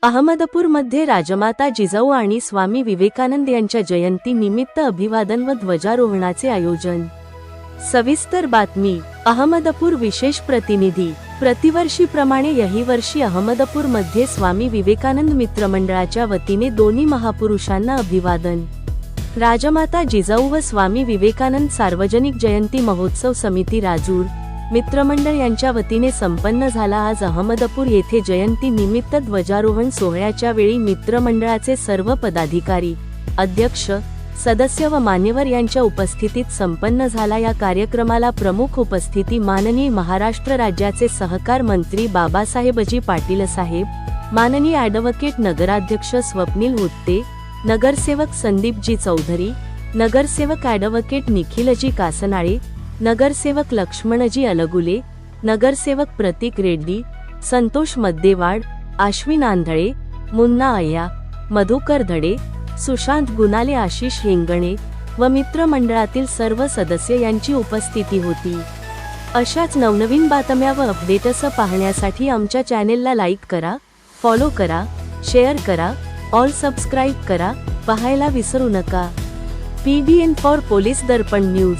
अहमदपूरमध्ये राजमाता जिजाऊ आणि स्वामी विवेकानंद यांच्या जयंती निमित्त अभिवादन व ध्वजारोहणाचे आयोजन। सविस्तर बातमी। अहमदपूर विशेष प्रतिनिधी। प्रतिवर्षीप्रमाणे यही वर्षी अहमदपूरमध्ये स्वामी विवेकानंद मित्रमंडळाच्या वतीने दोन्ही महापुरुषांना अभिवादन। राजमाता जिजाऊ व स्वामी विवेकानंद सार्वजनिक जयंती महोत्सव समिती राजूर मित्रमंडळ यांच्या वतीने संपन्न झाला। आज अहमदपूर येथे जयंती निमित्त ध्वजारोहण सोहळ्याच्या वेळी मित्रमंडळाचे सर्व पदाधिकारी, अध्यक्ष, सदस्य व मान्यवर यांच्या उपस्थितीत संपन्न झाला। या कार्यक्रमाला प्रमुख उपस्थिती माननीय महाराष्ट्र राज्याचे सहकार मंत्री बाबासाहेबजी पाटील साहेब, माननीय ॲडव्होकेट नगराध्यक्ष स्वप्नील हुत्ते, नगरसेवक संदीपजी चौधरी, नगरसेवक ॲडव्होकेट निखिलजी कासनाळे, नगरसेवक लक्ष्मणजी अलगुले, नगरसेवक प्रतीक रेड्डी, संतोष मद्देवाड, आश्विन आंधळे, मुन्ना अय्या, मधुकर धडे, सुशांत गुनाले, आशिष हेंगणे व मित्रमंडळातील सर्व सदस्य यांची उपस्थिती होती। अशाच नवनवीन बातम्या व अपडेट्स पाहण्यासाठी आमच्या चॅनेलला लाईक करा, फॉलो करा, शेअर करा, ऑल सबस्क्राईब करा, पाहायला विसरू नका। PBN for police Darpan news.